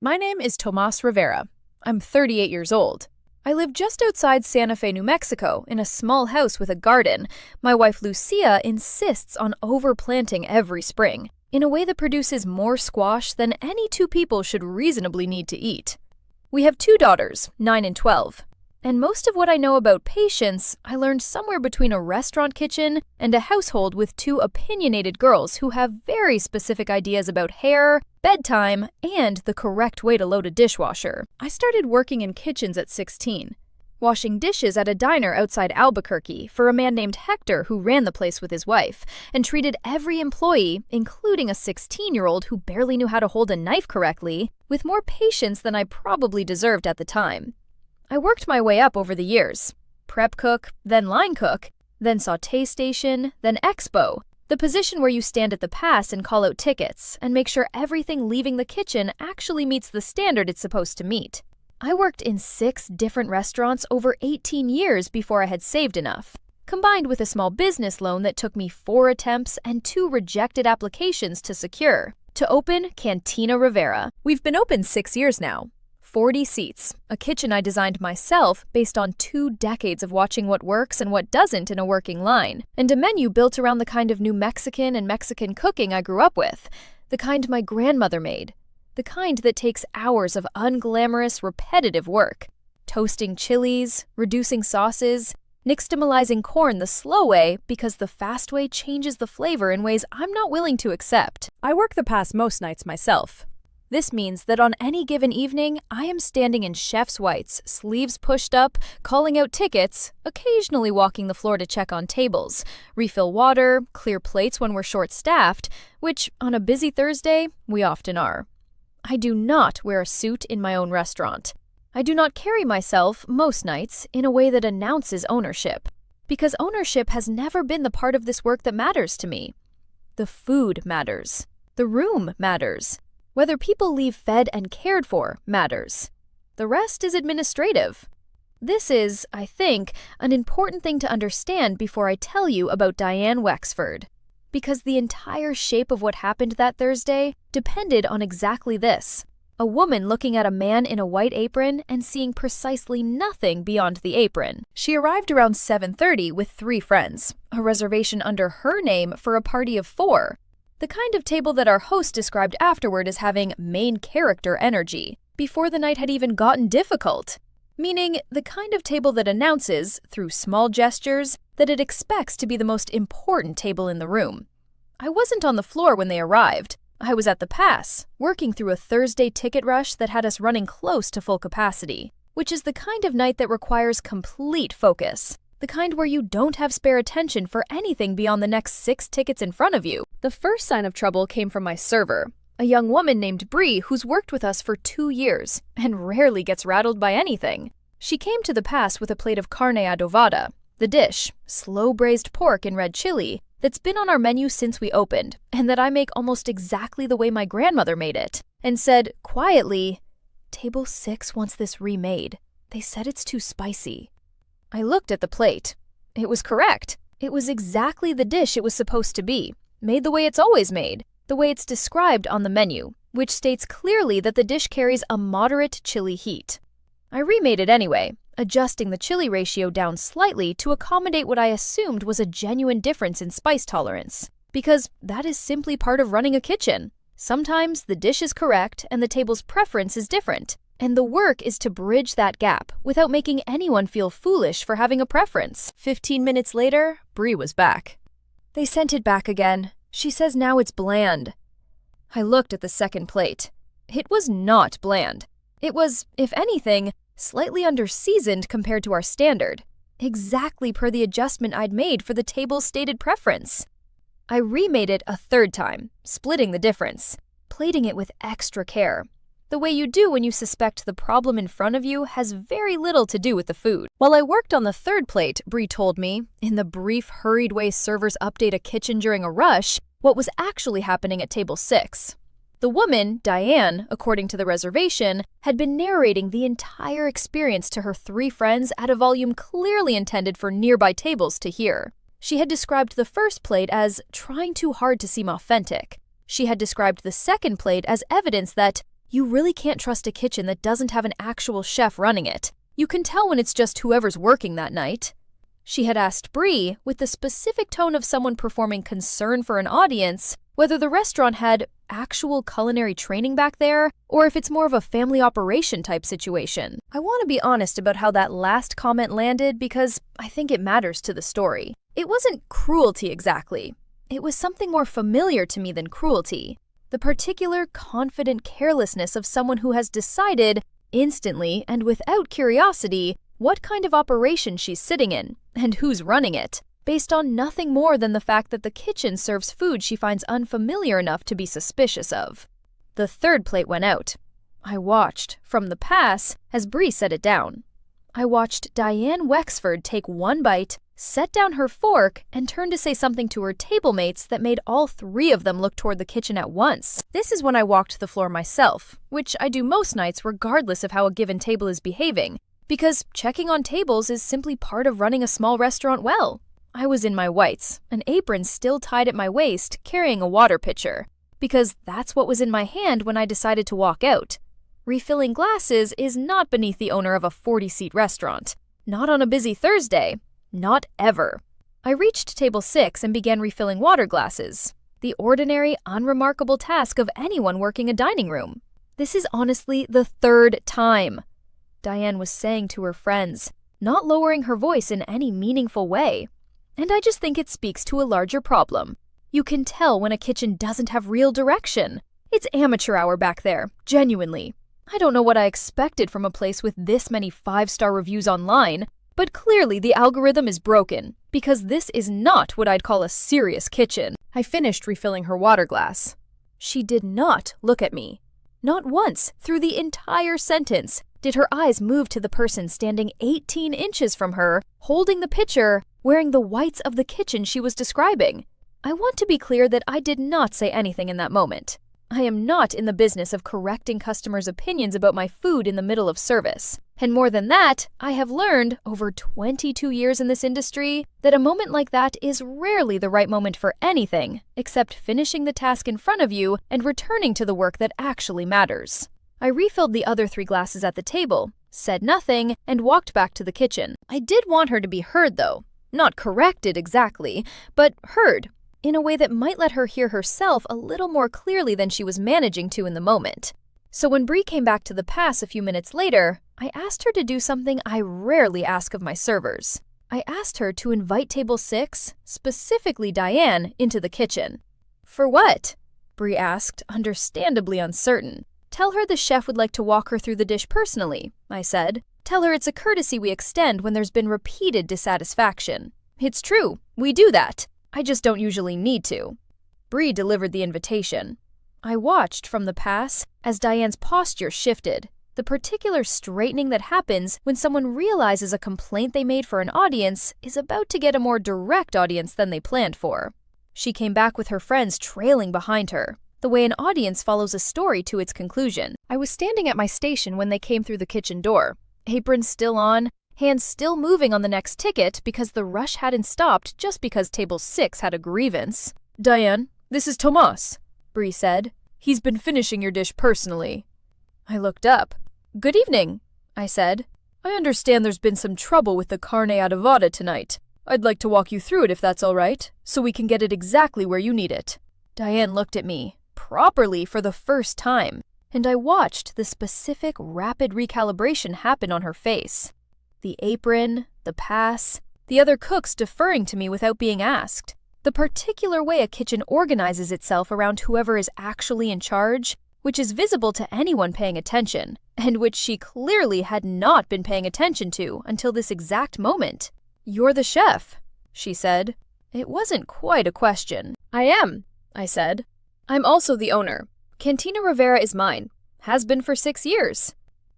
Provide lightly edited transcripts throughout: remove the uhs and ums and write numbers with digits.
My name is Tomás Rivera. I'm 38 years old. I live just outside Santa Fe, New Mexico, in a small house with a garden. My wife Lucia insists on overplanting every spring, in a way that produces more squash than any two people should reasonably need to eat. We have two daughters, 9 and 12. And most of what I know about patience, I learned somewhere between a restaurant kitchen and a household with two opinionated girls who have very specific ideas about hair, bedtime, and the correct way to load a dishwasher. I started working in kitchens at 16, washing dishes at a diner outside Albuquerque for a man named Hector who ran the place with his wife, and treated every employee, including a 16-year-old who barely knew how to hold a knife correctly, with more patience than I probably deserved at the time. I worked my way up over the years. Prep cook, then line cook, then sauté station, then expo, the position where you stand at the pass and call out tickets and make sure everything leaving the kitchen actually meets the standard it's supposed to meet. I worked in 6 different restaurants over 18 years before I had saved enough, combined with a small business loan that took me 4 attempts and 2 rejected applications to secure, to open Cantina Rivera. We've been open 6 years now. 40 seats, a kitchen I designed myself based on 2 decades of watching what works and what doesn't in a working line, and a menu built around the kind of New Mexican and Mexican cooking I grew up with, the kind my grandmother made, the kind that takes hours of unglamorous, repetitive work. Toasting chilies, reducing sauces, nixtamalizing corn the slow way because the fast way changes the flavor in ways I'm not willing to accept. I work the pass most nights myself. This means that on any given evening, I am standing in chef's whites, sleeves pushed up, calling out tickets, occasionally walking the floor to check on tables, refill water, clear plates when we're short-staffed, which, on a busy Thursday, we often are. I do not wear a suit in my own restaurant. I do not carry myself, most nights, in a way that announces ownership, because ownership has never been the part of this work that matters to me. The food matters. The room matters. Whether people leave fed and cared for matters. The rest is administrative. This is, I think, an important thing to understand before I tell you about Diane Wexford, because the entire shape of what happened that Thursday depended on exactly this: a woman looking at a man in a white apron and seeing precisely nothing beyond the apron. She arrived around 7:30 with 3 friends, a reservation under her name for a party of 4. The kind of table that our host described afterward as having main character energy, before the night had even gotten difficult. Meaning, the kind of table that announces, through small gestures, that it expects to be the most important table in the room. I wasn't on the floor when they arrived. I was at the pass, working through a Thursday ticket rush that had us running close to full capacity, which is the kind of night that requires complete focus. The kind where you don't have spare attention for anything beyond the next 6 tickets in front of you. The first sign of trouble came from my server, a young woman named Bree who's worked with us for 2 years and rarely gets rattled by anything. She came to the pass with a plate of carne adovada, the dish, slow-braised pork in red chili, that's been on our menu since we opened, and that I make almost exactly the way my grandmother made it, and said, quietly, "Table 6 wants this remade. They said it's too spicy." I looked at the plate. It was correct. It was exactly the dish it was supposed to be, made the way it's always made, the way it's described on the menu, which states clearly that the dish carries a moderate chili heat. I remade it anyway, adjusting the chili ratio down slightly to accommodate what I assumed was a genuine difference in spice tolerance, because that is simply part of running a kitchen. Sometimes the dish is correct and the table's preference is different. And the work is to bridge that gap without making anyone feel foolish for having a preference. 15 minutes later, Bree was back. "They sent it back again. She says now it's bland." I looked at the second plate. It was not bland. It was, if anything, slightly under-seasoned compared to our standard, exactly per the adjustment I'd made for the table's stated preference. I remade it a 3rd time, splitting the difference, plating it with extra care. The way you do when you suspect the problem in front of you has very little to do with the food. While I worked on the 3rd plate, Bree told me, in the brief, hurried way servers update a kitchen during a rush, what was actually happening at table 6. The woman, Diane, according to the reservation, had been narrating the entire experience to her 3 friends at a volume clearly intended for nearby tables to hear. She had described the first plate as trying too hard to seem authentic. She had described the second plate as evidence that You really can't trust a kitchen that doesn't have an actual chef running it. You can tell when it's just whoever's working that night. She had asked Bree, with the specific tone of someone performing concern for an audience, whether the restaurant had actual culinary training back there, or if it's more of a family operation type situation. I want to be honest about how that last comment landed because I think it matters to the story. It wasn't cruelty exactly. It was something more familiar to me than cruelty. The particular confident carelessness of someone who has decided, instantly and without curiosity, what kind of operation she's sitting in and who's running it, based on nothing more than the fact that the kitchen serves food she finds unfamiliar enough to be suspicious of. The third plate went out. I watched, from the pass, as Bree set it down. I watched Diane Wexford take one bite, set down her fork, and turn to say something to her table mates that made all three of them look toward the kitchen at once. This is when I walked the floor myself, which I do most nights regardless of how a given table is behaving, because checking on tables is simply part of running a small restaurant well. I was in my whites, an apron still tied at my waist, carrying a water pitcher, because that's what was in my hand when I decided to walk out. Refilling glasses is not beneath the owner of a 40-seat restaurant. Not on a busy Thursday. Not ever. I reached table 6 and began refilling water glasses. The ordinary, unremarkable task of anyone working a dining room. This is honestly the third time. Diane was saying to her friends, not lowering her voice in any meaningful way. And I just think it speaks to a larger problem. You can tell when a kitchen doesn't have real direction. It's amateur hour back there, genuinely. I don't know what I expected from a place with this many 5-star reviews online, but clearly the algorithm is broken, because this is not what I'd call a serious kitchen. I finished refilling her water glass. She did not look at me. Not once, through the entire sentence, did her eyes move to the person standing 18 inches from her, holding the pitcher, wearing the whites of the kitchen she was describing. I want to be clear that I did not say anything in that moment. I am not in the business of correcting customers' opinions about my food in the middle of service. And more than that, I have learned, over 22 years in this industry, that a moment like that is rarely the right moment for anything, except finishing the task in front of you and returning to the work that actually matters. I refilled the other 3 glasses at the table, said nothing, and walked back to the kitchen. I did want her to be heard, though. Not corrected exactly, but heard, in a way that might let her hear herself a little more clearly than she was managing to in the moment. So when Bree came back to the pass a few minutes later, I asked her to do something I rarely ask of my servers. I asked her to invite table 6, specifically Diane, into the kitchen. For what? Bree asked, understandably uncertain. Tell her the chef would like to walk her through the dish personally, I said. Tell her it's a courtesy we extend when there's been repeated dissatisfaction. It's true, we do that. I just don't usually need to. Bree delivered the invitation. I watched from the pass as Diane's posture shifted, the particular straightening that happens when someone realizes a complaint they made for an audience is about to get a more direct audience than they planned for. She came back with her friends trailing behind her, the way an audience follows a story to its conclusion. I was standing at my station when they came through the kitchen door, apron still on, hands still moving on the next ticket because the rush hadn't stopped just because table 6 had a grievance. Diane, this is Tomás, Bree said. He's been finishing your dish personally. I looked up. Good evening, I said. I understand there's been some trouble with the carne adovada tonight. I'd like to walk you through it if that's all right, so we can get it exactly where you need it. Diane looked at me, properly for the first time, and I watched the specific rapid recalibration happen on her face. The apron, the pass, the other cooks deferring to me without being asked. The particular way a kitchen organizes itself around whoever is actually in charge, which is visible to anyone paying attention, and which she clearly had not been paying attention to until this exact moment. You're the chef, she said. It wasn't quite a question. I am, I said. I'm also the owner. Cantina Rivera is mine. Has been for 6 years.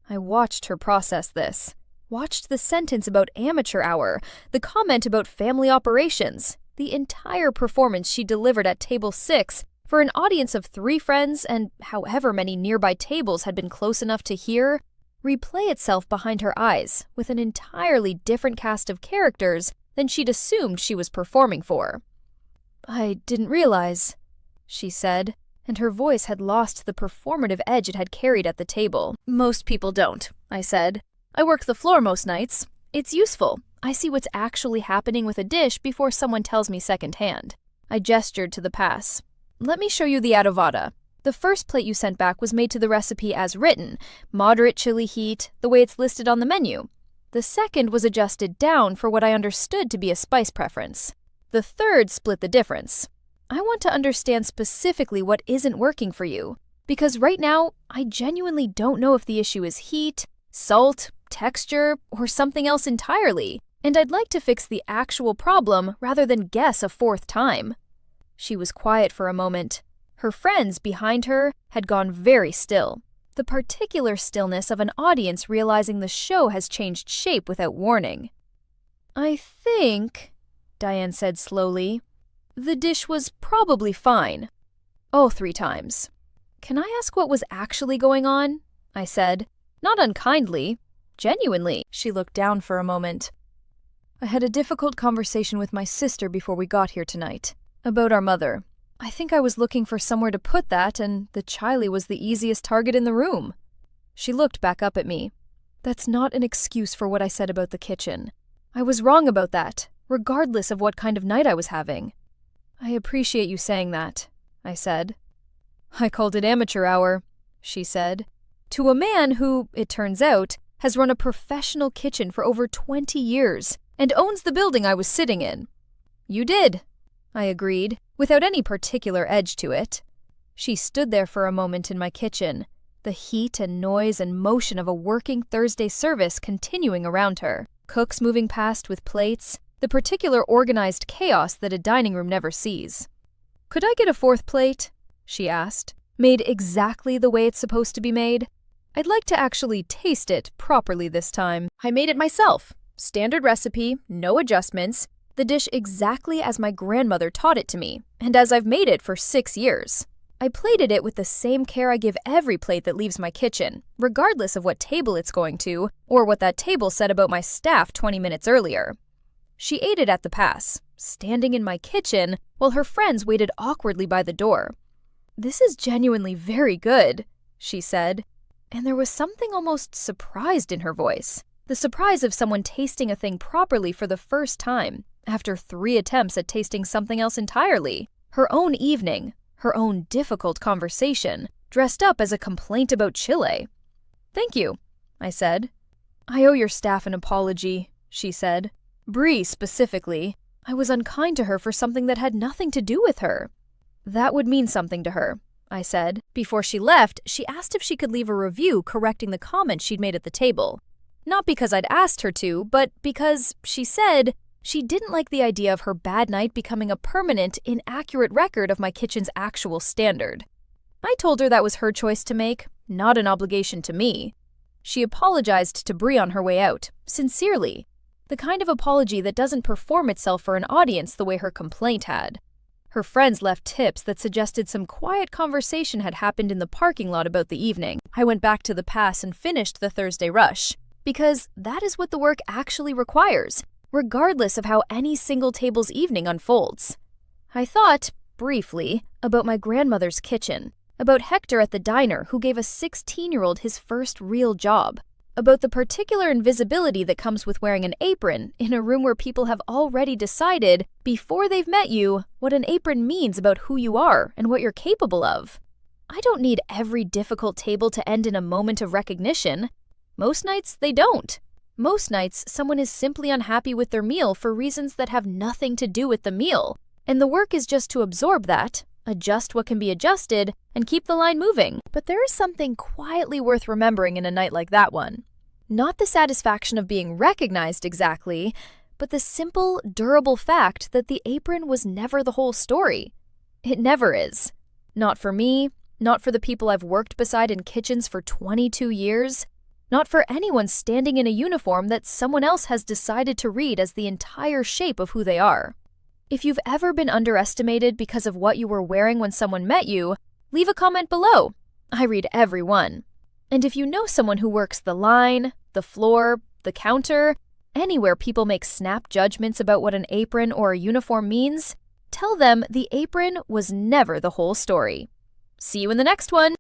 I watched her process this. Watched the sentence about amateur hour, the comment about family operations, the entire performance she delivered at table 6 for an audience of 3 friends and however many nearby tables had been close enough to hear, replay itself behind her eyes with an entirely different cast of characters than she'd assumed she was performing for. I didn't realize, she said, and her voice had lost the performative edge it had carried at the table. "Most people don't," I said. "I work the floor most nights. It's useful. I see what's actually happening with a dish before someone tells me secondhand." I gestured to the pass. "Let me show you the adovada. The first plate you sent back was made to the recipe as written, moderate chili heat, the way it's listed on the menu. The second was adjusted down for what I understood to be a spice preference. The third split the difference. I want to understand specifically what isn't working for you, because right now, I genuinely don't know if the issue is heat, salt, texture, or something else entirely, and I'd like to fix the actual problem rather than guess a fourth time." She was quiet for a moment. Her friends behind her had gone very still, the particular stillness of an audience realizing the show has changed shape without warning. "I think," Diane said slowly, "the dish was probably fine. All 3 times." "Can I ask what was actually going on?" I said, not unkindly, genuinely. She looked down for a moment. "I had a difficult conversation with my sister before we got here tonight, about our mother. I think I was looking for somewhere to put that, and the chili was the easiest target in the room." She looked back up at me. "That's not an excuse for what I said about the kitchen. I was wrong about that, regardless of what kind of night I was having." "I appreciate you saying that," I said. "I called it amateur hour," she said. "To a man who, it turns out, has run a professional kitchen for over 20 years and owns the building I was sitting in." "You did," I agreed, without any particular edge to it. She stood there for a moment in my kitchen, the heat and noise and motion of a working Thursday service continuing around her, cooks moving past with plates, the particular organized chaos that a dining room never sees. "Could I get a 4th plate?" she asked, "made exactly the way it's supposed to be made? I'd like to actually taste it properly this time." I made it myself. Standard recipe, no adjustments, the dish exactly as my grandmother taught it to me, and as I've made it for 6 years. I plated it with the same care I give every plate that leaves my kitchen, regardless of what table it's going to, or what that table said about my staff 20 minutes earlier. She ate it at the pass, standing in my kitchen, while her friends waited awkwardly by the door. "This is genuinely very good," she said, and there was something almost surprised in her voice. The surprise of someone tasting a thing properly for the first time, after 3 attempts at tasting something else entirely. Her own evening, her own difficult conversation, dressed up as a complaint about chili. "Thank you," I said. "I owe your staff an apology," she said. "Bree specifically. I was unkind to her for something that had nothing to do with her." "That would mean something to her," I said. Before she left, she asked if she could leave a review correcting the comments she'd made at the table. Not because I'd asked her to, but because, she said, she didn't like the idea of her bad night becoming a permanent, inaccurate record of my kitchen's actual standard. I told her that was her choice to make, not an obligation to me. She apologized to Bree on her way out, sincerely. The kind of apology that doesn't perform itself for an audience the way her complaint had. Her friends left tips that suggested some quiet conversation had happened in the parking lot about the evening. I went back to the pass and finished the Thursday rush, because that is what the work actually requires, regardless of how any single table's evening unfolds. I thought, briefly, about my grandmother's kitchen, about Hector at the diner who gave a 16-year-old his first real job, about the particular invisibility that comes with wearing an apron in a room where people have already decided, before they've met you, what an apron means about who you are and what you're capable of. I don't need every difficult table to end in a moment of recognition. Most nights, they don't. Most nights, someone is simply unhappy with their meal for reasons that have nothing to do with the meal, and the work is just to absorb that, adjust what can be adjusted, and keep the line moving. But there is something quietly worth remembering in a night like that one. Not the satisfaction of being recognized exactly, but the simple, durable fact that the apron was never the whole story. It never is. Not for me, not for the people I've worked beside in kitchens for 22 years, not for anyone standing in a uniform that someone else has decided to read as the entire shape of who they are. If you've ever been underestimated because of what you were wearing when someone met you, leave a comment below. I read every one. And if you know someone who works the line, the floor, the counter, anywhere people make snap judgments about what an apron or a uniform means, tell them the apron was never the whole story. See you in the next one!